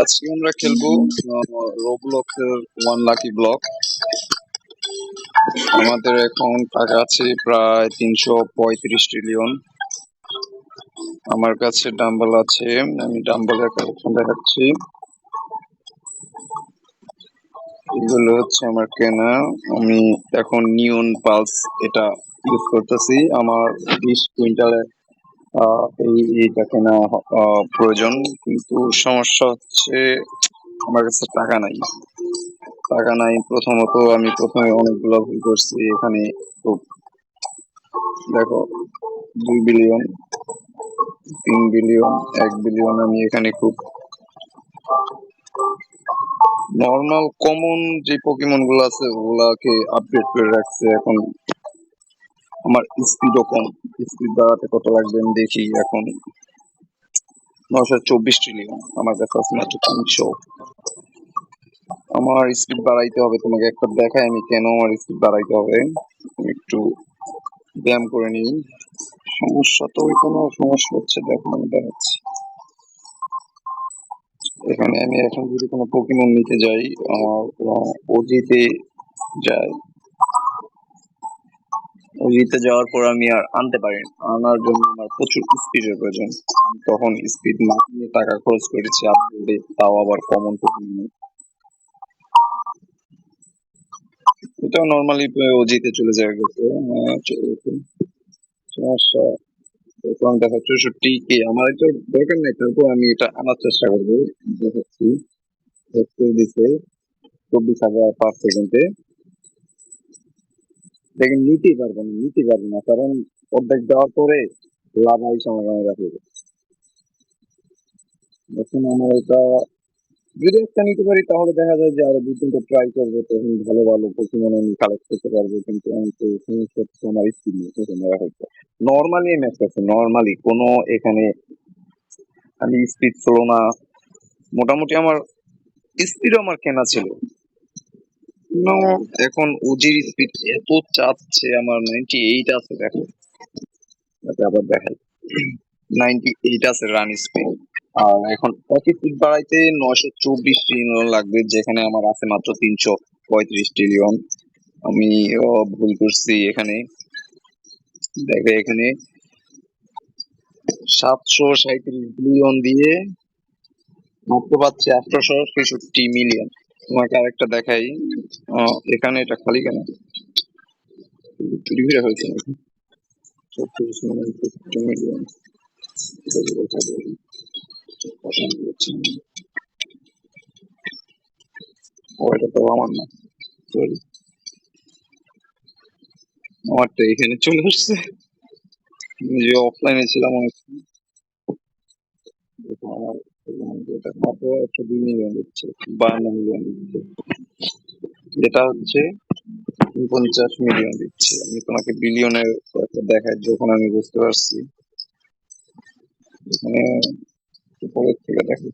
আজকে আমরা খেলবো রোবলকের ওয়ান লাকি ব্লক। আমাদের এখন টাকা আছে প্রায় 335 ট্রিলিয়ন। আমার কাছে ডাম্বল আছে, আমি ডাম্বলের কালেকশন দেখাচ্ছি। এগুলো হচ্ছে আমার কেনা। আমি এখন নিয়ন পালস এটা ইউজ করতেছি। আমার 20 কুইন্টালের এইটা কেনা প্রয়োজন, কিন্তু সমস্যা হচ্ছে আমার কাছে টাকা নাই। প্রথমত আমি প্রথমে অনেকগুলো ভুল করছি এখানে। খুব দেখো, 2 বিলিয়ন, 3 বিলিয়ন, 1 বিলিয়ন আমি এখানে খুব নর্মাল কমন যে পকিমন গুলো আছে ওগুলাকে আপডেট করে রাখছে। এখন আমার স্পিডও কম, স্পিড বাড়াতে কত লাগবে আমি দেখি। এখন 924 ট্রিলিয়ন, আমার কাছে আছে মাত্র 300। আমার স্পিড বাড়াইতে হবে, তোমাকে একটা দেখায় আমি কেন আমার স্পিড বাড়াইতে হবে। একটু ব্যায়াম করে নিই। সমস্যা তো ওই কোনো সমস্যা হচ্ছে, দেখো আমি দেখাচ্ছি। এখানে আমি এখন যদি কোনো পকিমন নিতে যাই, আমার ওজিতে যাই, ওজিতে যাওয়ার পর আমি আর আনতে পারি না। আনার জন্য আমার প্রচুর স্পিডের প্রয়োজন। তখন স্পিড না নিয়ে টাকা খরচ করেছি আপডেটে, তাও আবার কমন পকিমন। এটাও নর্মালি ওজিতে চলে যাবে গেছে। চলে গেছে। সমস্যা এখন দেখো 64 কে আমার একটা দরকার নেই, তারপর আমি এটা আনার চেষ্টা করবো। দেখাচ্ছি, দিচ্ছে 24,000 পার সেকেন্ডে। দেখেন নিতে পারবো না, কারণ অর্ধেক দেওয়ার পরে লাভাই সমাধান রাখবে। এখন আমার এটা যদি একটা নিতে পারি তাহলে দেখা যায় যে আরো 2-3টা ট্রাই করবো, তখন ভালো ভালো পকিমন আমি কালেক্ট করতে পারবো। কিন্তু আমি তো সমস্যা হচ্ছে আমার স্কিল নিয়ে নর্মালি ম্যাচ আছে, নর্মালি কোনো এখানে আমি স্পিড ছিল না। মোটামুটি আমার স্পিডও আমার কেনা ছিল। এখন ওজির স্পিড এত চাচ্ছে, আমার 98 আছে। দেখো আবার দেখাই, 98 আছে রান স্পিড। আর এখন প্রতি স্পিড বাড়াইতে 924 ট্রিলিয়ন লাগবে, যেখানে আমার আছে মাত্র 335 ট্রিলিয়ন। আমি ভুল করছি এখানে। দেখবে এখানে 737 বিলিয়ন দিয়ে মাত্র পাচ্ছি 863 মিলিয়ন। তোমাকে আরেকটা দেখাই, এখানে এটা খালি কেন, চুরি ফিরে হয়েছে নাকি? 36 মিলিয়ন। ও এটা তো আমার না, সরি, আমারটা এখানে চলে আসছে। আমি যে অফলাইনে ছিলাম অনেক। দেখো আমার এটা মাত্র 102 মিলিয়ন দিচ্ছে, 52 মিলিয়ন দিচ্ছে। এটা হচ্ছে 49 মিলিয়ন দিচ্ছে। আমি তোমাকে বিলিয়নের একটা দেখাই, যখন আমি বুঝতে পারছি। এখানে উপরের থেকে দেখো,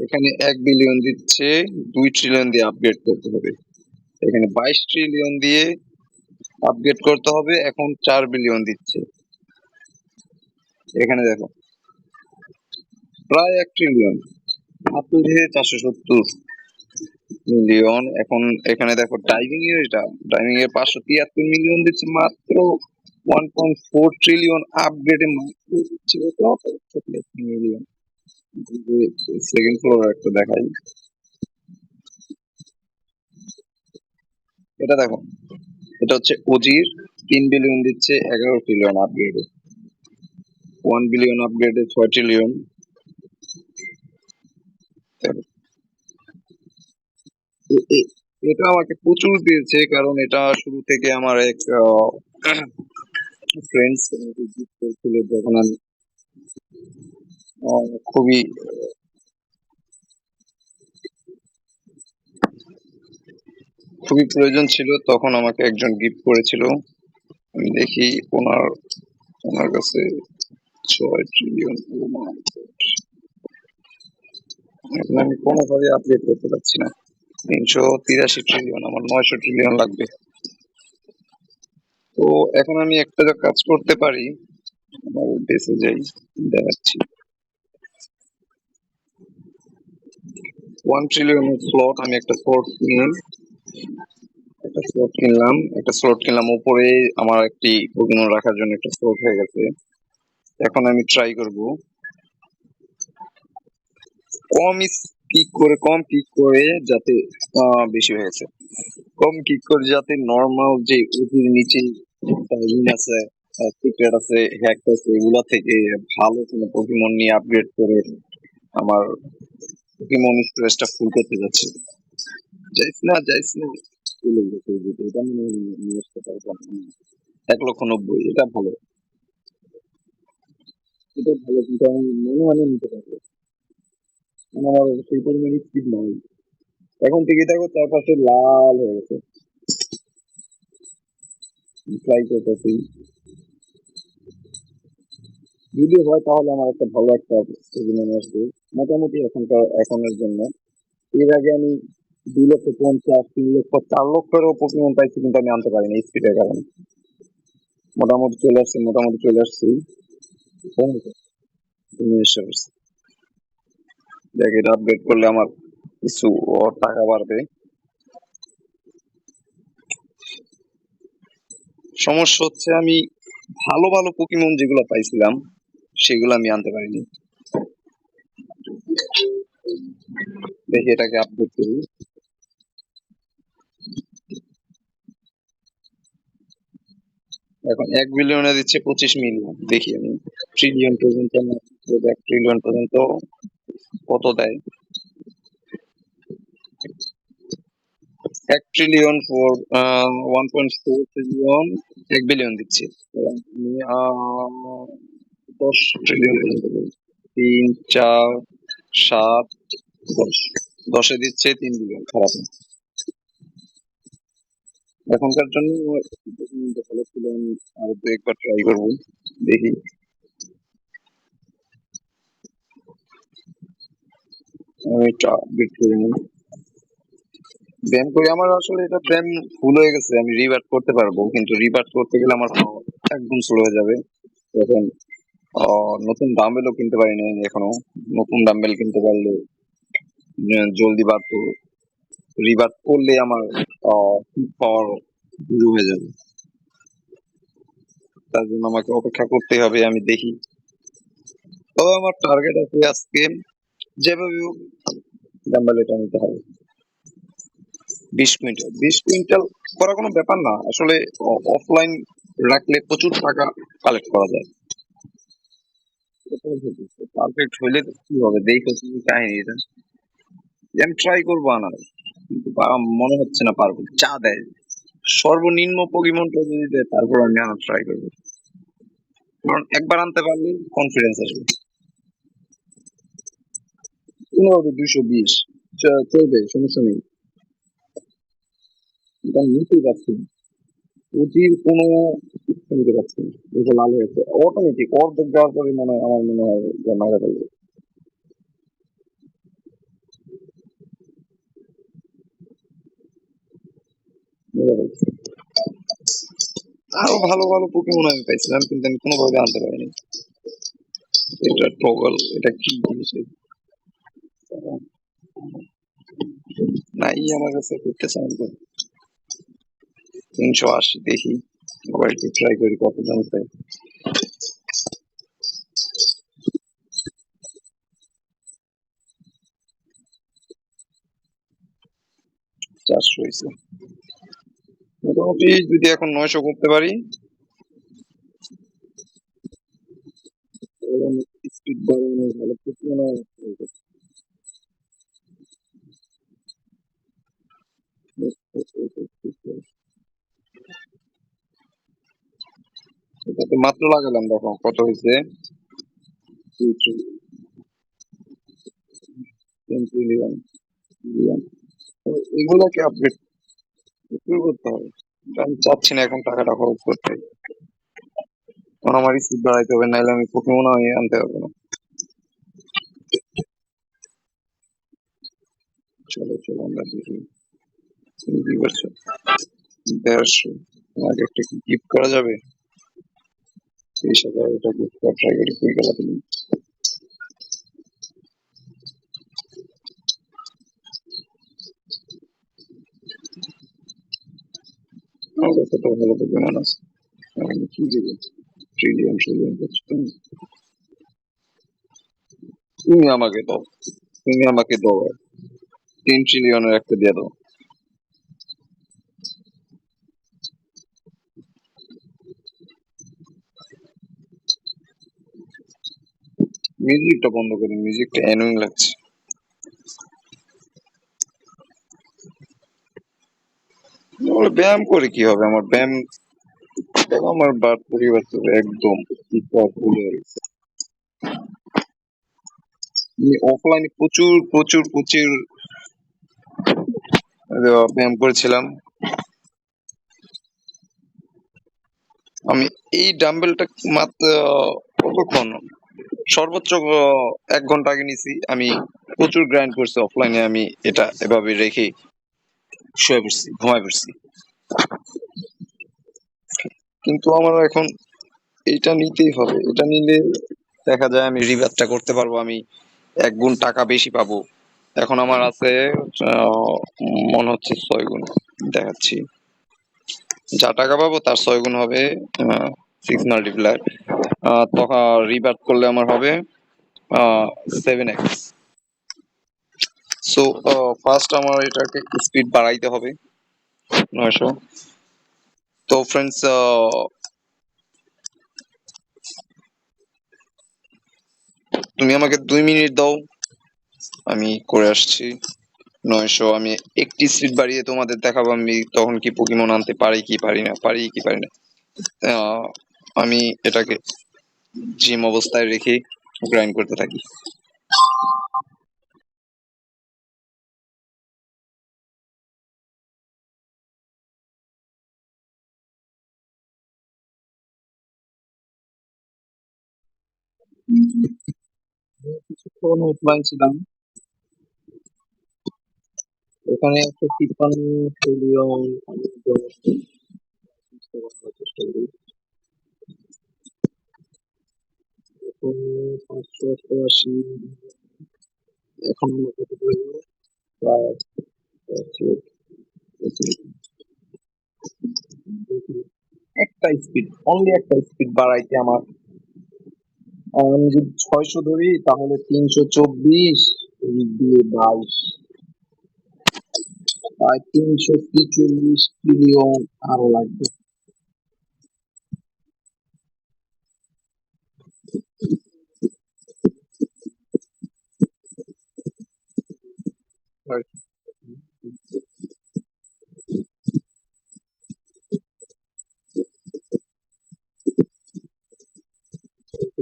এখানে 1 বিলিয়ন দিচ্ছে, 2 ট্রিলিয়ন দিয়ে আপগ্রেড করতে হবে। এখানে 22 ট্রিলিয়ন দিয়ে আপগ্রেড করতে হবে, এখন 4 বিলিয়ন দিচ্ছে। এখানে দেখো প্রায় 1 ট্রিলিয়ন, মাত্র দিয়ে 470 মিলিয়ন। এখন এখানে দেখো ডাইভিং এর, ডাইভিং এর 573 মিলিয়ন দিচ্ছে মাত্র। 1.4 ট্রিলিয়ন আপগ্রেডে মাত্র দিচ্ছে মিলিয়ন। সেকেন্ড ফ্লোর একটা দেখাই, এটা দেখো, এটা হচ্ছে ওজির 3 বিলিয়ন দিচ্ছে 11 ট্রিলিয়ন আপগ্রেডে। 1 বিলিয়ন আপগ্রেডে 6 ট্রিলিয়ন। এটা আমাকে প্রচুর দিয়েছে, কারণ এটা শুরু থেকে আমার এক ফ্রেন্ডস ছিল, যখন আমি খুবই খুবই প্রয়োজন ছিল, তখন আমাকে একজন গিফট করেছিল। আমি দেখি ওনার ওনার কাছে 6 ট্রিলিয়ন। এখন আমি কোনোভাবে আপডেট করতে পারছি না। 383 ট্রিলিয়ন, আমার 900 ট্রিলিয়ন লাগবে। তো এখন আমি একটা কাজ করতে পারি, আমার বেঁচে যাই, দেখাচ্ছি। 1 ট্রিলিয়ন স্লট, আমি একটা স্লট কিনলাম, উপরে আমার একটি পোকেমন রাখার জন্য একটা স্লট হয়ে গেছে। এখন আমি ট্রাই করব কম কিক করে যাতে বেশি হয়েছে, কম কিক করে যাতে নর্মাল যে ওটির নিচে টাইমিং আছে, সিক্রেট আছে, হ্যাক আছে, এগুলা থেকে ভালো কোনো পোকেমন নিয়ে আপগ্রেড করে আমার পোকেমন স্টোরেজটা ফুল করতে যাচ্ছি। যাইস না চলে গেছে এই দুটো, এটা মনে হয় নিয়ে আসতে পারবো না। 1,90,000, এটা ভালো, এটা ভালো, কিন্তু আমি মনে হয় নিতে পারবো, কারণ আমার সেই পরিমাণে স্পিড নাই। এখন থেকে দেখো চারপাশে লাল হয়ে গেছে, ট্রাই করতেছি, যদি হয় তাহলে আমার একটা ভালো একটা পরিমাণে আসবে মোটামুটি এখনের জন্য। এর আগে আমি 2,50,000, 3,00,000, 4,00,000-এরও পরিমাণ পাইছি, কিন্তু আমি আনতে পারিনি স্পিডের কারণে। মোটামুটি চলে আসছি। দেখ, এটা আপডেট করলে আমার কিছু টাকা বাড়বে। সমস্যা হচ্ছে আমি ভালো ভালো পোকেমন যেগুলো পাইছিলাম সেগুলো আমি আনতে পারিনি। দেখি এটাকে আপডেট করি। এখন 1 বিলিয়নে দিচ্ছে 25 মিলিয়ন, দেখি আমি ট্রিলিয়ন পর্যন্ত, 1 ট্রিলিয়ন পর্যন্ত কত দেয়। 1 ট্রিলিয়ন ফর 1.4 ট্রিলিয়ন, 1 বিলিয়ন দিচ্ছে। আমি 10 ট্রিলিয়ন পর্যন্ত দেবো। 3, 4, 7, 10, 10-এ দিচ্ছে 3 বিলিয়ন, খারাপ না। এখনকার জন্য ভালো ছিল, আমি আরো 2-1 বার ট্রাই করবো, দেখি। আমি এটা আপডেট করে নিই, ব্যায়াম করি। আমার আসলে এটা ব্যায়াম ফুল হয়ে গেছে, আমি রিভার্ট করতে পারবো, কিন্তু রিভার্ট করতে গেলে আমার power একদম স্লো হয়ে যাবে। এখন নতুন ডাম্বেলও কিনতে পারিনি আমি এখনো। নতুন ডাম্বেল কিনতে পারলে জলদি বাড়তো। রিভার্ট করলে আমার পাওয়ার শুরু হয়ে যাবে, তার জন্য আমাকে অপেক্ষা করতে হবে। আমি দেখি, তবে আমার টার্গেট আছে আজকে যেভাবে হোক ডাম্বেল এটা নিতে হবে। 20 কুইন্টাল, 20 কুইন্টাল করা কোনো ব্যাপার না আসলে। অফলাইন রাখলে প্রচুর টাকা কালেক্ট করা যায়। পারফেক্ট হইলে তো কি হবে, দেখো কি কাহিনী এটা। আমি ট্রাই করবো আনার, কিন্তু মনে হচ্ছে না পারবো, যা দেয় সর্বনিম্ন পরিমাণটা যদি দেয় তারপর আমি আনার ট্রাই করবো, কারণ একবার আনতে পারলে কনফিডেন্স আসবে। 220 চলবে, সমস্যা নেই, কিন্তু আমি নিতেই পারছি না। ওটির কোনো কিছু নিতে পারছি না, দেখে লাল হয়েছে অটোমেটিক, অর্ধেক যাওয়ার পরে আমার মনে হয় যে মারা ফেলবে। মেরে ফেলছে। আরো ভালো ভালো পোকেমন আমি পাইছিলাম, কিন্তু আমি কোনোভাবে আনতে পারিনি। এটা টগল, এটা কি জিনিস? নাই আমার কাছে, করতেছে আমি 380, দেখি আবার একটু ট্রাই করি কত জানতে। 400 হয়েছে। মোটামুটি যদি এখন 900 করতে পারি, স্পিড বাড়ানো ভালো পোকেমন। এটা তো মাত্র লাগালাম, দেখো কত হয়েছে। 10 ট্রিলিয়ন, এগুলোকে আপডেট করতে হবে। আমি চাচ্ছি না এখন টাকাটা খরচ করতে, কারণ আমার স্পিড বাড়াইতে হবে, নাহলে আমি পোকেমন আনতে পারবো না। চলো চলো আমরা দেখি তুমি কি করছো। 150, আগে একটা কি গিফট করা যাবে? 30,000 এটা গিফট করা ট্রাই করি, কই গেলা তুমি? আমার কাছে তো ভালো তো বিমান আছে। আমি কি দেবো? ট্রিলিয়ন ট্রিলিয়ন করছো তুমি। তুমি আমাকে দাও, তুমি আমাকে দাও 3 ট্রিলিয়নের একটা দিয়ে দাও। মিউজিকটা বন্ধ করো, মিউজিকটা অ্যানোয়িং লাগছে। বলে ব্যায়াম করে কি হবে? আমার ব্যায়াম দেখো, আমার পরিবর্তন একদম ভুলে গেছে। আমি অফলাইনে প্রচুর প্রচুর প্রচুর ব্যায়াম করেছিলাম। আমি এই ডাম্বেলটা মাত্র কতক্ষণ, সর্বোচ্চ 1 ঘন্টা আগে নিছি। আমি প্রচুর গ্রাইন্ড করছি অফলাইনে, আমি এটা এভাবে রেখে শুয়ে পড়ছি, ঘুমায় পড়ছি। কিন্তু আমার এখন এইটা নিতেই হবে, এটা নিলে দেখা যায় আমি রিভারটা করতে পারবো, আমি 1 গুণ টাকা বেশি পাবো। এখন আমার আছে মনে হচ্ছে 6 গুণ। দেখাচ্ছি, যা টাকা পাবো তার 6 গুণ হবে। 6 মাল্টিপ্লাই, তখন রিভার্ট করলে আমার হবে 7x। সো ফার্স্ট আমার এটাকে স্পিড বাড়াইতে হবে 900। তো ফ্রেন্ডস, তুমি আমাকে 2 মিনিট দাও, আমি করে আসছি 900। আমি একটি স্পিড বাড়িয়ে তোমাদের দেখাবো আমি তখন কি পোকেমন আনতে পারি কি পারি না, পারি কি পারি না। আহ, আমি এটাকে জিম অবস্থায় রেখে গ্রাইন্ড করতে থাকি। কিছুক্ষণ অফলাইন ছিলাম, এখানে একটা 53 ট্রিলিয়ন চেষ্টা করি। এখন 588, এখন আমরা কত করে দেবো? প্রায় একটা স্পিড, অনলি একটা স্পিড বাড়াইতে আমার, আমি যদি 600 ধরি তাহলে 324 দিয়ে 22, প্রায় 343 ট্রিলিয়ন আরো লাগবে।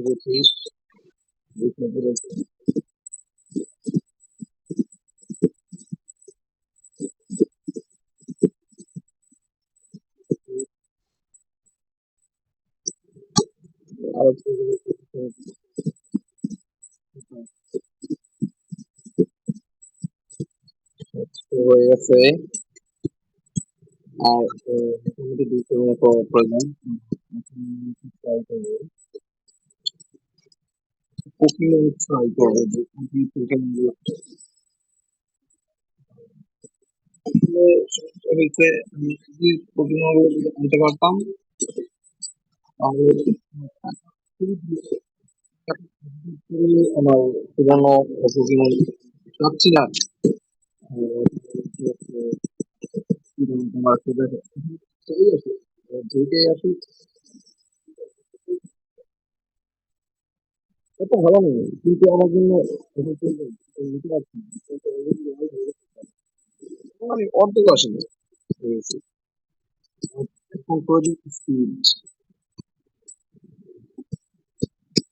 পঁচিশ, আর হয়ে গেছে। আর মোটামুটি 200 মতো প্রয়োজন। ট্রাই করবো, পোকেমন ট্রাই করবো যে কি পোকেমন গুলো আসলে। সমস্যা হয়েছে, আমি যদি পোকেমন গুলো যদি আনতে পারতাম তাহলে আমার পুরোনো পোকেমন চাচ্ছি না। তোমার ঠিক আছে, যেটাই আসুক এটা ভালো নেই, কিন্তু আমার জন্য এটা চলবে, নিতে পারছি না। কিন্তু already লাল হয়ে গেছে। মানে অর্ধেক আসেনি হয়ে গেছে। এখন প্রজেক্ট স্পিড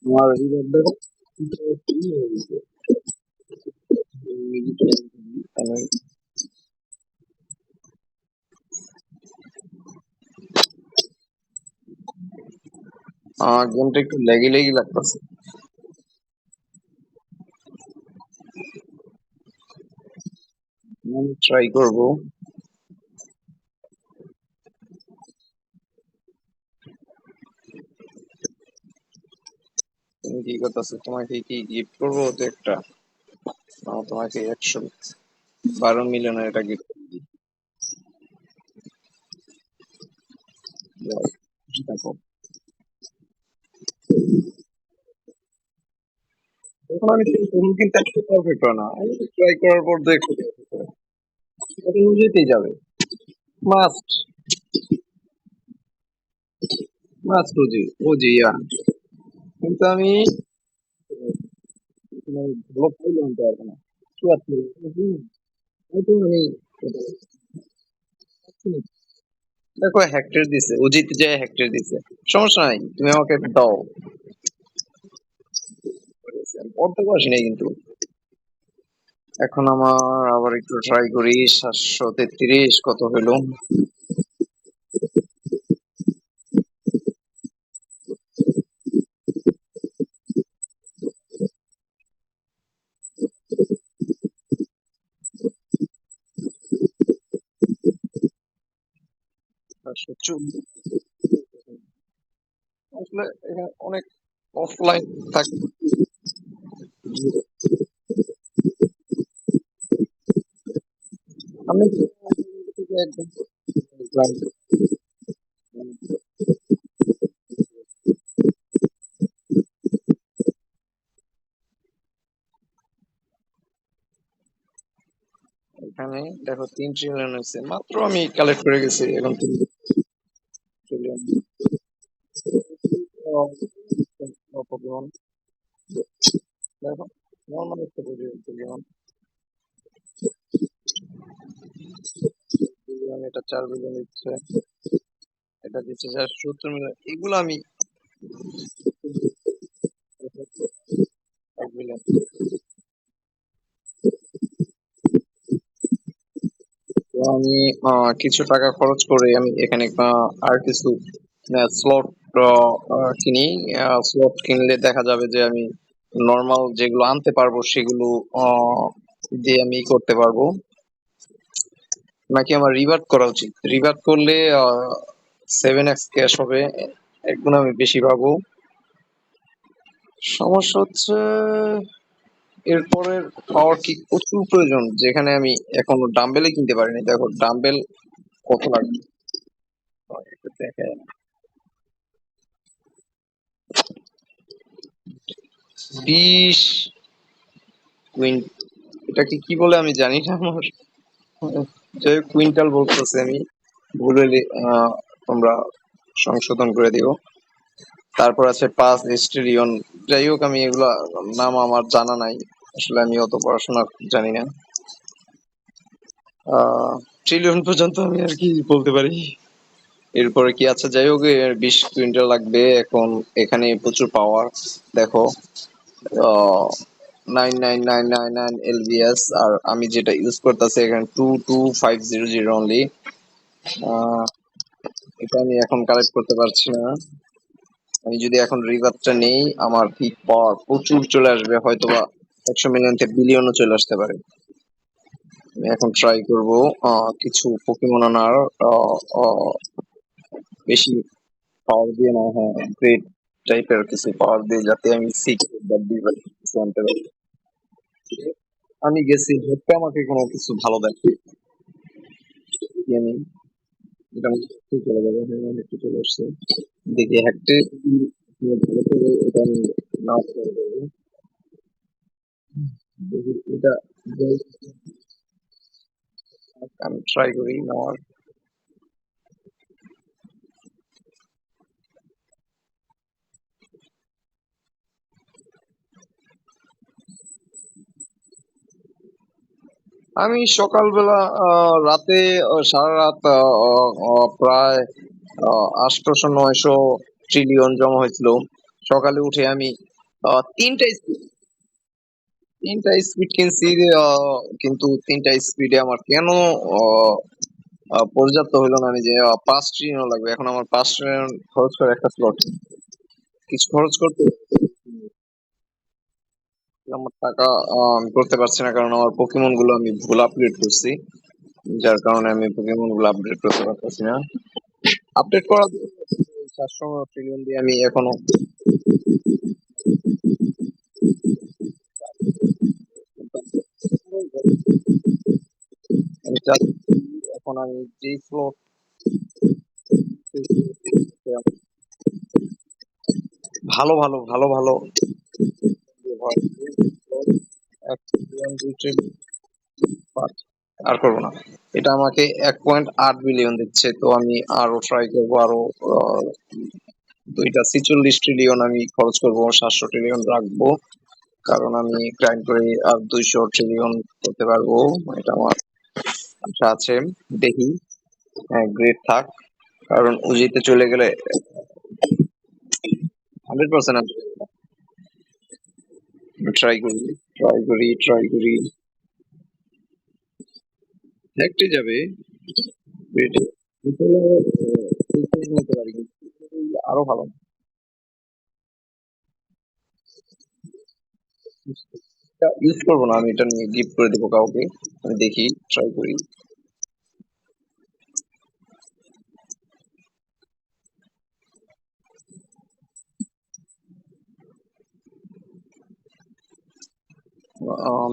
আমার এই দেখো, হয়ে গেছে। গেমটা একটু লেগে লেগে লাগতেছে। আমি ট্রাই করবো। তুমি কি করতেছো? তোমাকে কি গিফট করবো তো একটা? তোমাকে 112 মিলিয়নের একটা গিফট দেখো, এখন আমি তুমি কিন্তু একটা পারফেক্ট না, আমি ট্রাই করার পর দেখো এটা যেতেই যাবে। মাস্ট, মাস্ট ওজি, ওজি ইয়া। কিন্তু আমি ভালো ফাইল আনতে পারবো না। কি আছে? হয়তো আমি দেখো হেক্টর দিছে, অজিত যে হেক্টর দিছে, সমস্যা নাই, তুমি আমাকে দাও। অর্ধেক আসি নাই কিন্তু। এখন আমার আবার একটু ট্রাই করি, 733 কত হইলো? আসলে এখানে অনেক অফলাইন থাকে। আমি একদম এখানে দেখো 3 ট্রিলিয়ন হয়েছে মাত্র, আমি কালেক্ট করে গেছি এখন 3 ট্রিলিয়ন। পকেমন দেখো, নর্মাল একটা পকেমন, বিলিয়ন, এটা 4 বিলিয়ন দিচ্ছে, এটা দিচ্ছে 70 মিলিয়ন, এগুলো আমি 1 বিলিয়ন। তো আমি কিছু টাকা খরচ করে আমি এখানে আর কিছু স্লট কিনি। স্লট কিনলে দেখা যাবে যে আমি নর্মাল যেগুলো আনতে পারবো সেগুলো আহ, দিয়ে আমি করতে পারবো, নাকি আমার রিভার্ট করা উচিত? রিভার্ট করলে 7x ক্যাশ হবে, একগুণ আমি বেশি পাবো। সমস্যা হচ্ছে এরপরের পাওয়ার কি প্রচুর প্রয়োজন, যেখানে আমি এখনো ডাম্বেলে কিনতে পারিনি। দেখো ডাম্বেল কত লাগবে একটু দেখে। 20 কুইন্ট, এটাকে কি বলে আমি জানি না আমার, যে কুইন্টাল বলতেছে আমি, ভুল হইলে তোমরা সংশোধন করে দিও। তারপর আছে 5 স্টেরিয়ন, যাই হোক আমি এগুলা নাম আমার জানা নাই, আসলে আমি অত পড়াশোনা জানি না। ট্রিলিয়ন পর্যন্ত আমি আর কি বলতে পারি। এরপরে কি আছে, যাই হোক 20 কুইন্টাল লাগবে এখন। এখানে প্রচুর পাওয়ার, দেখো 99999 LBS, আর আমি যেটা ইউজ করতেছি এখানে 22500 অনলি। এটা আমি এখন কালেক্ট করতে পারছি না। আমি যদি এখন রিভারটা নেই, আমার পিক পাওয়ার প্রচুর চলে আসবে, হয়তোবা 100 মিলিয়ন থেকে বিলিয়নও চলে আসতে পারে। আমি এখন ট্রাই করব কিছু পোকেমন আনার, আহ, আহ, বেশি পাওয়ার দিয়ে না, হ্যাঁ গ্রেট টাইপের কিছু পাওয়ার দিয়ে, যাতে আমি সিক্রেট বা ডিভাইস কিছু আনতে পারি। আমি গেছি হচ্ছে আমাকে কোনো কিছু ভালো দেখে আমি, এটা আমি ঠিক চলে যাবে, হ্যাঁ আমি একটু চলে আসছে, দেখি হ্যাকটে ভালো করে এটা আমি না করে দেবো। দেখি এটা আমি ট্রাই করি নেওয়ার। আমি সকালবেলা রাতে সারা রাত প্রায় 800 900 ট্রিলিয়ন জমা হয়েছিল। সকালে উঠে আমি আহ, তিনটা তিনটা স্পিড কিনছি, কিন্তু তিনটা স্পিডে আমার কেন আহ, পর্যাপ্ত হইলো না। আমি যে 5 ট্রিলিয়ন লাগবে, এখন আমার 5 ট্রিলিয়ন খরচ করে একটা স্লট কিছু খরচ করতে, আমার টাকা আমি করতে পারছি না, কারণ আমার পোকেমন গুলো আমি ভুল আপগ্রেড করছি, যার কারণে আমি পোকেমন গুলো আপডেট করতে পারতেছি না। আপডেট করা 700 ট্রিলিয়ন দিয়ে আমি এখনো আমি চাচ্ছি এখন আমি যেই স্লট ভালো ভালো ভালো ভালো এক ট্রিলিয়ন 2 ট্রিলিয়ন আর করবো না। এটা আমাকে 1.8 বিলিয়ন দিচ্ছে, তো আমি আরো ট্রাই করবো, আরো আহ, 46 ট্রিলিয়ন আমি খরচ করবো, 700 ট্রিলিয়ন রাখবো, কারণ আমি গ্রাইন্ড করে আর 200 ট্রিলিয়ন করতে পারবো, এটা আমার আশা আছে। দেখি, হ্যাঁ গ্রেট থাক, কারণ উজিতে চলে গেলে 100% ট্রাই করি ট্রাই করি দেখতে যাবে গ্রেটে নিতে পারি, কিন্তু আরো ভালো ইউজ করবো না, আমি এটা নিয়ে গিফট করে দেবো কাউকে। আমি দেখি, ট্রাই করি।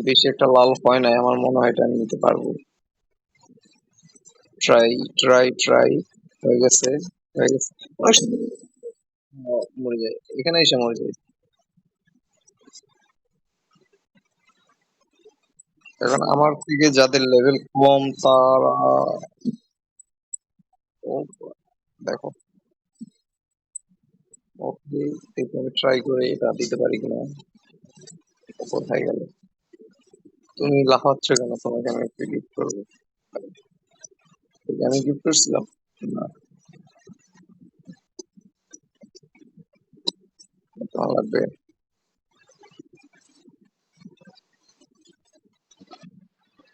বেশি একটা লাল হয় নাই, আমার মনে হয় এটা আমি নিতে পারবো। ট্রাই ট্রাই হয়ে গেছে, হয়ে গেছে। অনেক সময় মরে যায়, এখানে এসে মরে যায়। এখন আমার থেকে যাদের লেভেল কম তারা, ও, দেখো, ওকে, দেখি আমি ট্রাই করে এটা দিতে পারি কিনা। কোথায় গেল? তুমি লাফাচ্ছ কেন? তোমাকে আমি একটা গিফট করবো। আমি গিফট করছিলাম না, তোমার লাগবে।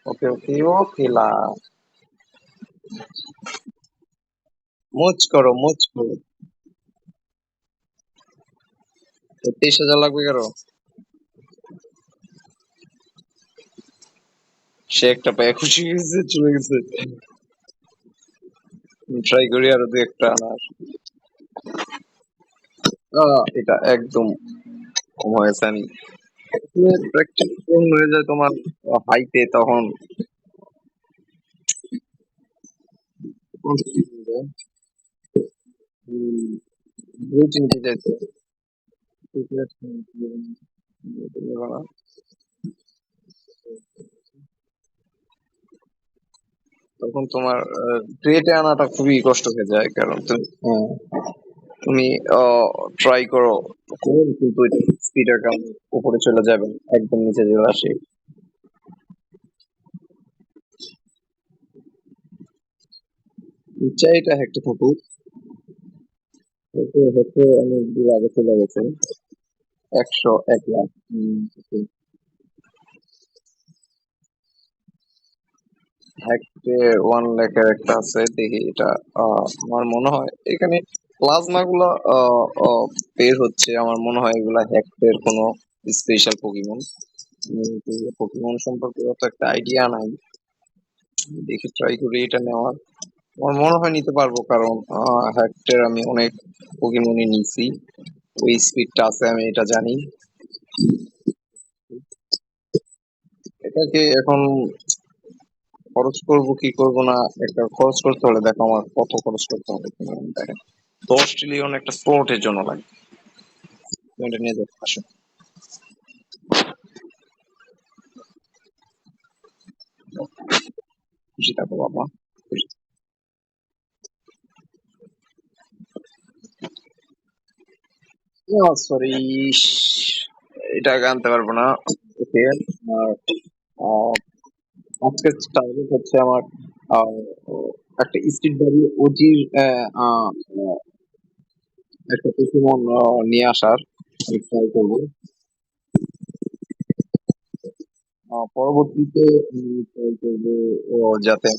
ওকে ওকে ওকে লা, মোচ করো। 23,000 লাগবে কারো? সে একটা পায়ে খুশি গেছে, চলে গেছে। ট্রাই করি আরো দু একটা আনার। এটা একদম কম হয়েছে। আমি প্র্যাকটিস কম হয়ে যায় তোমার হাইতে, তখন চিনতে চাইছে। তখন তোমার গ্রেটে আনাটা খুবই কষ্ট হয়ে যায়, কারণ তুমি ট্রাই করো, কিন্তু স্পিড অ্যাকাউন্ট উপরে চলে যাবে, একদম নিচে চলে আসে। চাই এটা হ্যাকটে থাকুক, হচ্ছে অনেক দূর আগে চলে গেছে। 101 লাখ। হ্যাকটে 1 লাখের একটা আছে, দেখি এটা। আমার মনে হয় এখানে প্লাজমা গুলা বের হচ্ছে, আমার মনে হয় এগুলা হ্যাকটের কোনো স্পেশাল পকিমন। পকিমন সম্পর্কে অত একটা আইডিয়া নাই, দেখি ট্রাই করি এটা নেওয়ার। আমার মনে হয় নিতে পারবো, কারণ হ্যাকটের আমি অনেক পকিমনই নিছি, ওই স্পিডটা আছে আমি এটা জানি। এটাকে এখন খরচ করব কি করব না, একটা খরচ করতে হলে দেখো আমার কত খরচ করতে হবে, তুমি দেখেন 10 ট্রিলিয়ন একটা স্পোর্টের জন্য লাগে। তুমি এটা নিয়ে যাচ্ছ, আসো, খুশি থাকো বাবা। সরি, এটা আনতে পারবো না। ওকে, আর আহ, আজকের টার্গেট হচ্ছে আমার আহ, একটা স্ট্রিট বাড়ি ওজির একটা পকেমন নিয়ে আসার ট্রাই করবো। পরবর্তীতে আমি ট্রাই করবো যাতে,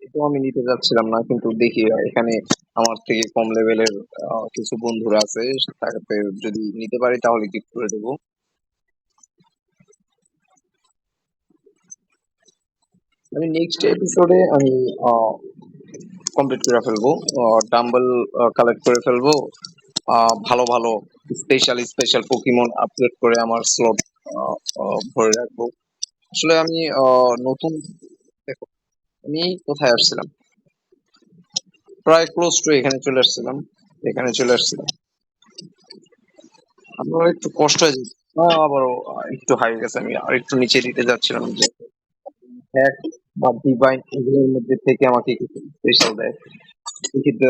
এটাও আমি নিতে যাচ্ছিলাম না, কিন্তু দেখি এখানে আমার থেকে কম লেভেলের কিছু বন্ধুরা আছে, তাকে যদি নিতে পারি তাহলে গিফট করে দেবো। আমি নেক্সট এপিসোডে আমি কমপ্লিট করে ফেলবো, ডাম্বল কালেক্ট করে ফেলবো, ভালো ভালো স্পেশাল স্পেশাল পোকেমন আপডেট করে আমার স্লট ভরে রাখবো। আসলে আমি নতুন, দেখো, আমি কোথায় আসছিলাম, প্রায় ক্লোজ টু এখানে চলে আসছিলাম, এখানে চলে আসছিলাম। আমার একটু কষ্ট হয়ে যাচ্ছে, আবারও একটু হাই গেছে, আমি আর একটু নিচে দিতে যাচ্ছিলাম যে হ্যাক বা ডিভাইন এগুলোর মধ্যে থেকে আমাকে কিছু স্পেশাল দেয়। এক্ষেত্রে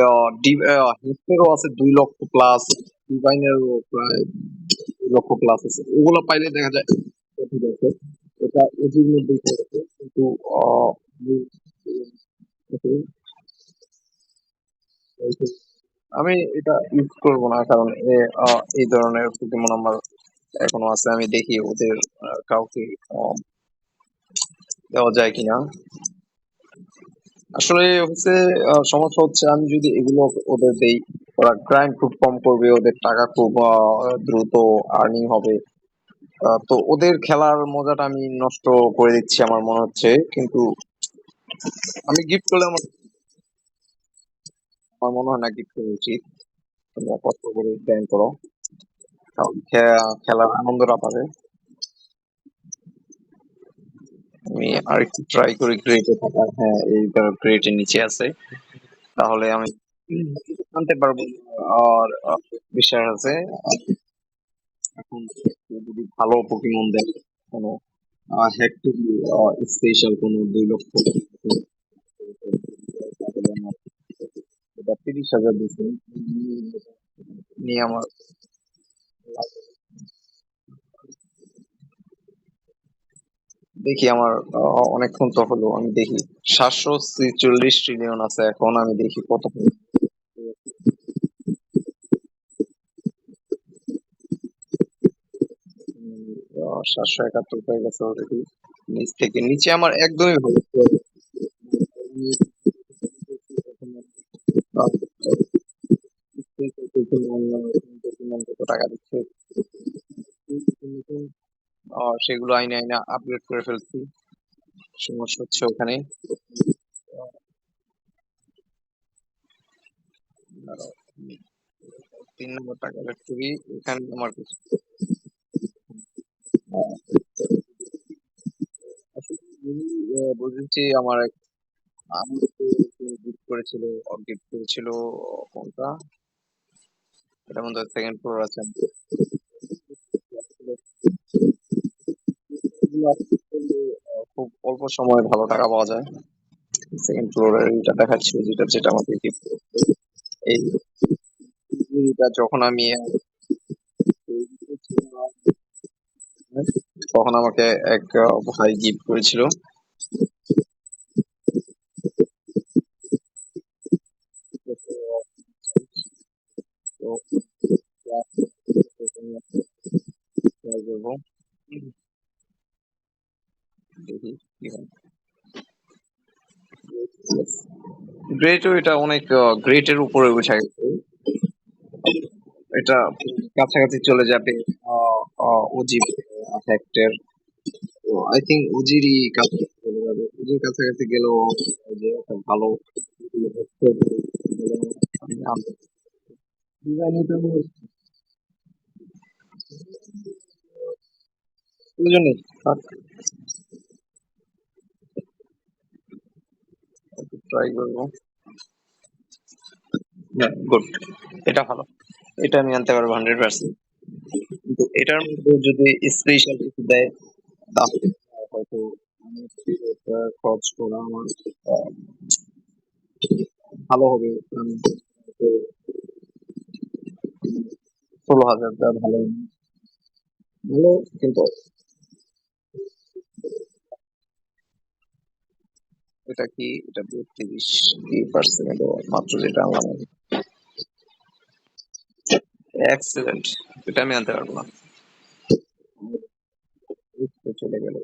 হিস্টেরও আছে 2 লক্ষ প্লাস, ডিভাইনেরও প্রায় 2 লক্ষ প্লাস আছে। ওগুলো পাইলে দেখা যায় ঠিক আছে, এটা এটির মধ্যেই পড়েছে, কিন্তু আহ, আমি এটা ইউজ করবো না, কারণ এই ধরনের পোকেমন আমার এখনো আছে। আমি দেখি ওদের কাউকে আহ, দেওয়া যায় কিনা। আসলে হচ্ছে সমস্যা হচ্ছে আমি যদি এগুলো ওদের দেই, ওরা গ্রাইন্ড খুব কম করবে, ওদের টাকা খুব দ্রুত আর্নিং হবে। তো ওদের খেলার মজাটা আমি নষ্ট করে দিচ্ছি আমার মনে হচ্ছে। কিন্তু আমি গিফট করলে আমার আমার মনে হয় না গিফট করা উচিত। তোমরা কষ্ট করে গ্রাইন্ড করো, কারণ খেলার আনন্দটা পাবে। আমি আর একটু ট্রাই করি গ্রেটে থাকার। হ্যাঁ, এই গ্রেটের নিচে আছে, তাহলে আমি আনতে পারবো। আর বিশ্বাস আছে এখন যদি ভালো পোকেমন দেয়, কোনো হ্যাকটুবি স্পেশাল কোনো 2 লক্ষ, তাহলে আমার এটা 30,000 দিচ্ছে নিয়ে আমার লাভ। দেখি আমার অনেকক্ষণ তো হলো, আমি দেখি 746 ট্রিলিয়ন আছে এখন, আমি দেখি কত 771 হয়ে গেছে অলরেডি। নিচ থেকে নিচে আমার একদমই ভালো কত টাকা দিচ্ছে, সেগুলো আইনে আইনে আপগ্রেড করে ফেলছি। সমস্যা হচ্ছে ওখানে। আহ, 3 নম্বর টাকা ফ্যাক্টরি, এখানে আমার কিছু আসলে আমি, বুঝেছি আমার এক আমাকে গিফট করেছিল, গিফট করেছিল কোনটা, এটা মধ্যে সেকেন্ড ফ্লোর আছে। এগুলো upgrade করলে, খুব অল্প সময়ে ভালো টাকা পাওয়া যায়। সেকেন্ড ফ্লোরের এটা দেখাচ্ছিল, যেটা যেটা আমাকে গিফট, এই এটা যখন আমি তখন আমাকে এক ভাই গিফট করেছিল। তো try করবো, দেখি কি হয়। গ্রেটও এটা অনেক গ্রেটের উপরে উঠে গেছে, এটা কাছাকাছি চলে যাবে অজিব ফ্যাক্টের। তো আই থিঙ্ক উজিরই কাছাকাছি চলে যাবে, উজির কাছাকাছি গেলেও যে একটা ভালো আমি আনতে ডিজাইন এটা প্রয়োজনই ট্রাই করবো। হ্যাঁ, গুড, এটা ভালো, এটা আমি আনতে পারবো 100%। কিন্তু এটার মধ্যে যদি স্পেশাল কিছু দেয়, তাহলে হয়তো আমি খরচ করা আমার আহ, ভালো হবে। আমি 16,000 ভালো ভালো, কিন্তু এটা কি, এটা 32% মাত্র যেটা আনলাম আমি। এক্সেলেন্ট, এটা আমি আনতে পারবো না, এই তো চলে গেল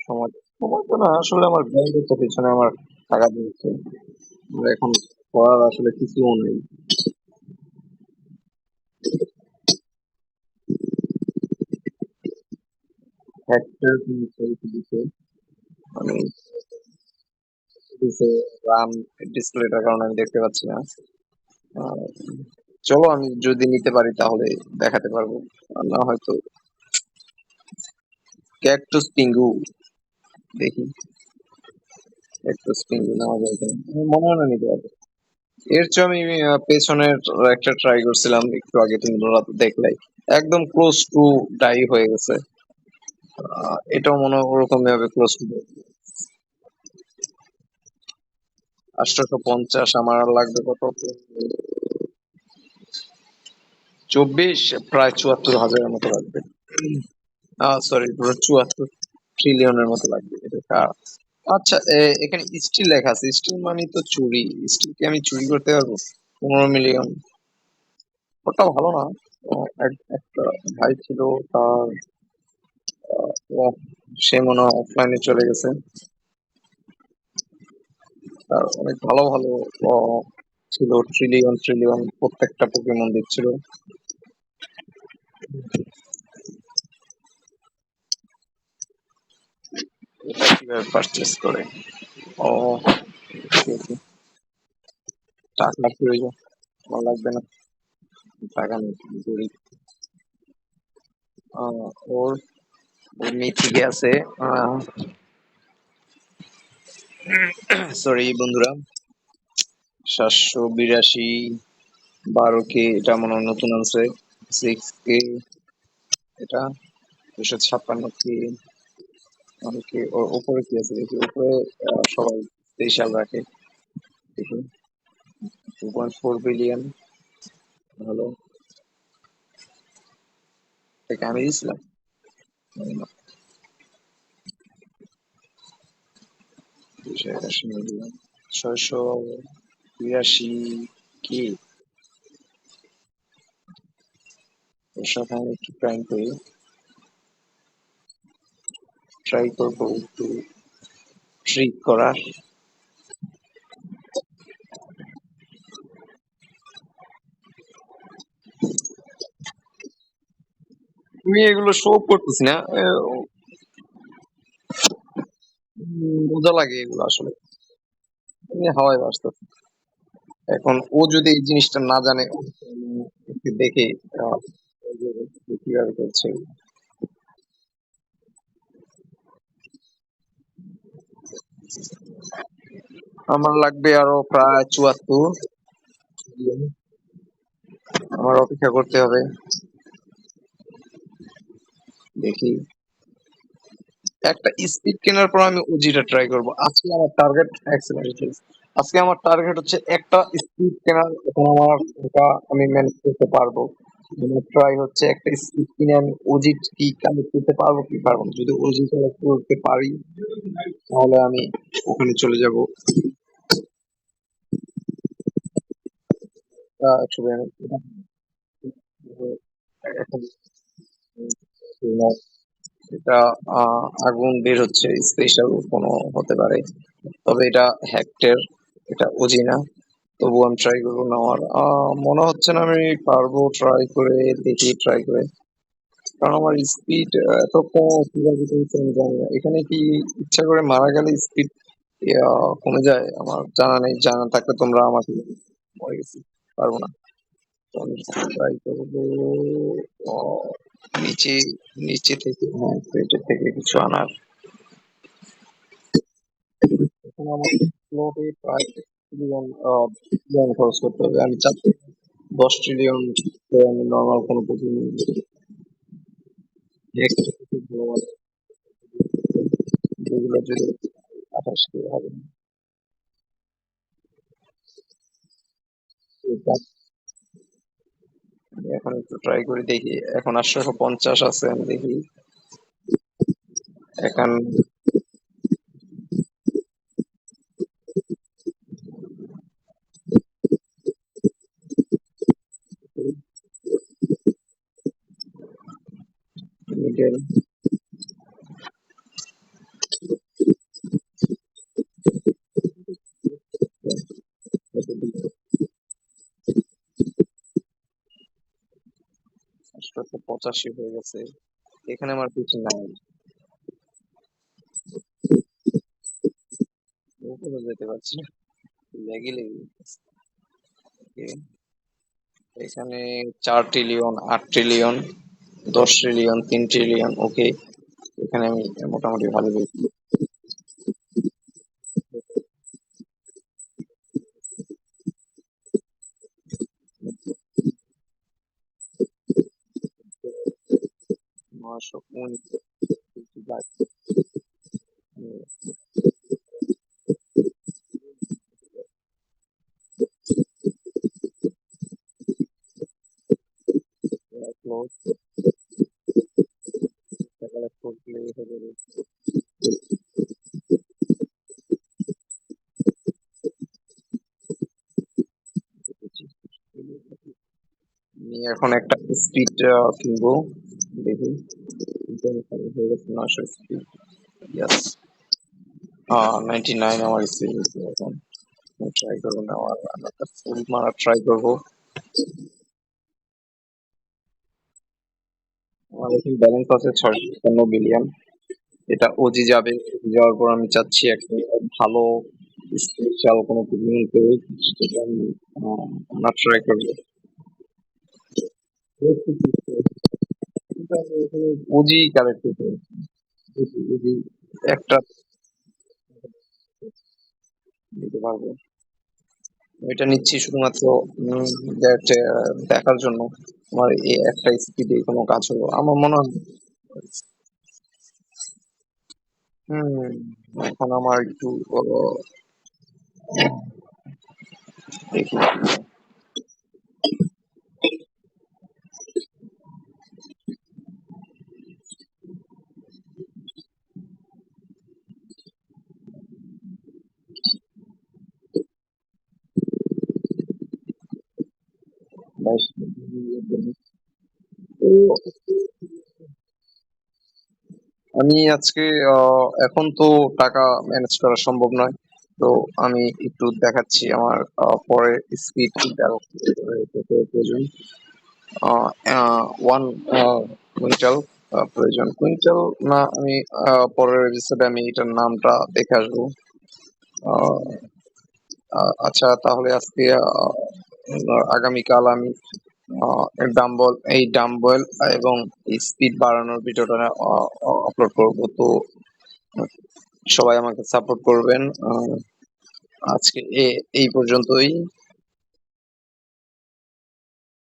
সময়। সময় তো না, আসলে আমার গ্রাইন্ডের তো পিছনে আমার টাকা দিয়েছে, আমার এখন করার আসলে কিছুও নেই। ফ্যাক্টর দিছে, মানে দিছে রান ডিসপ্লেটার কারণে আমি দেখতে পাচ্ছি না। চলো আমি যদি নিতে পারি তাহলে দেখাতে পারবো, আর না হয়তো ক্যাকটাস পিঙ্গু। দেখি ক্যাকটাস পিঙ্গু নেওয়া যায় কিনা, আমার মনে হয় না নিতে পারবো। এর চেয়ে আমি পেছনের একটা ট্রাই করছিলাম একটু আগে, তুমি রাত দেখলাই, একদম ক্লোজ টু ডাই হয়ে গেছে। এটাও মনে হয় ওরকম ভাবে ক্লোজ টু। 850, আমার আর লাগবে কত, 24, প্রায় 74,000-এর মতো লাগবে। সরি, পুরো 74 ট্রিলিয়নের মতো লাগবে এটা আচ্ছা, এখানে স্টিল লেখা আছে, স্টিল মানে তো চুরি, স্টিল কি আমি চুরি করতে পারবো? 15 মিলিয়ন, ওটা ভালো না। একটা ভাই ছিল, তার সে মনে হয় অফলাইনে চলে গেছে, তার অনেক ভালো ভালো আহ, ছিল, ট্রিলিয়ন ট্রিলিয়ন প্রত্যেকটা পোকেমন দিচ্ছিল। এটা কিভাবে পারচেস করে? ও, okay, okay. টাকা প্রয়োজন, আমার লাগবে না, টাকা নেই, গরিব। ওর ওর নিচে আছে, সরি বন্ধুরা, 782, 12K, এটা মনে হয় নতুন আছে, 6K, এটা 256K, অনেকে ওর উপরে কি আছে দেখি, উপরে সবাই স্পেশাল রাখে, দেখি 2.4 বিলিয়ন, হলো, এটা আমি দিয়েছিলাম, জানি না, 281 মিলিয়ন, 682 কি, ওর সাথে আমি একটু ট্রাই করবো একটু ট্রিক করার। তুমি এগুলো শো করতেছি না, মজা লাগে এগুলো আসলে, আমি হাওয়ায় বাঁচতেছি। এখন ও যদি এই জিনিসটা না জানে, একটু দেখে আহ, কিভাবে করছে। আমার লাগবে আরো প্রায় 74, আমার অপেক্ষা করতে হবে, দেখি। একটা স্পিড কেনার পর আমি উজিটা ট্রাই করব। আজকে আমার টার্গেট আজকে আমার টার্গেট হচ্ছে একটা স্পিড কেনার, এখন আমার ওটা আমি ম্যানেজ করতে পারবো। ট্রাই হচ্ছে একটা স্পিড কিনে আমি ওজি কি কালেক্ট করতে পারবো কি পারবো না। যদি ওজি কালেক্ট করতে পারি তাহলে আমি ওখানে চলে যাব। 192, এখন এটা আগুন বের হচ্ছে, স্পেশাল কোনো হতে পারে, তবে এটা হ্যাকটের, এটা ওজি না। তবু আমি ট্রাই করবো না, আমার মনে হচ্ছে না আমি পারবো, ট্রাই করে দেখি, ট্রাই করে, কারণ আমার স্পিড এত কম, কিভাবে করেছে আমি জানি না। এখানে কি ইচ্ছা করে মারা গেলে স্পিড কমে যায়? আমার জানা নেই, জানা থাকলে তোমরা আমাকে, মরে গেছি, পারবো না, তো আমি ট্রাই করবো আহ, নিচে নিচে থেকে, হ্যাঁ পেটের থেকে কিছু আনার। এখন আমার ফ্লোরে প্রায় ট্রিলিয়ন ট্রিলিয়ন খরচ করতে হবে, আমি চাচ্ছি 10 ট্রিলিয়ন আমি নর্মাল কোনো প্রতিদিন যেগুলো যদি 28 কে হবে। আমি এখন একটু ট্রাই করে দেখি, এখন 850 আছে, আমি দেখি এখন মিডল কত, 885 হয়ে গেছে, এখানে আমার কিছু নাই, উপরে যেতে পারছি না, লেগে লেগে গেছে। Okay, এখানে 4 ট্রিলিয়ন, 8 ট্রিলিয়ন, 10 ট্রিলিয়ন, 3 ট্রিলিয়ন। ওকে, এখানে আমি মোটামুটি ভালো বলছি। 919 আমি এখন একটা স্পিড কিনবো, দেখি। হয়ে গেছে 900 স্পিড। ইয়াস, 99 আমার স্পিড এখন। ট্রাই করবো না, আমার একটা ফুল মারা ট্রাই করবো। আমার এখন ব্যালেন্স আছে 655 বিলিয়ন। এটা ওজি যাবে, ওজি যাওয়ার পর আমি চাচ্ছি একটা ভালো স্পেশাল কোনো কিছু নিতে, যেটা আমি আমরা ট্রাই করবো। ওজি কালেক্ট করতে, ওজি একটা নিতে পারবো। এটা নিচ্ছি শুধুমাত্র দেখার জন্য আমার এই একটা স্পিডে কোনো কাজ হলো আমার মনে হয়। হম, এখন আমার একটু দেখি। 22। তো আমি আজকে এখন তো টাকা ম্যানেজ করা সম্ভব নয়। তো আমি একটু দেখাচ্ছি আমার পরে স্পিড প্রয়োজন। ওয়ান কুইন্টাল প্রয়োজন, কুইন্টাল না। আমি পরের এপিসোডে আমি এটার নামটা দেখে আসবো। আহ, আচ্ছা, তাহলে আজকে আগামীকাল আমি এই ডাম্বল এবং স্পিড বাড়ানোর ভিডিওটা আপলোড করব। তো সবাই আমাকে সাপোর্ট করবেন। আজকে এই পর্যন্তই।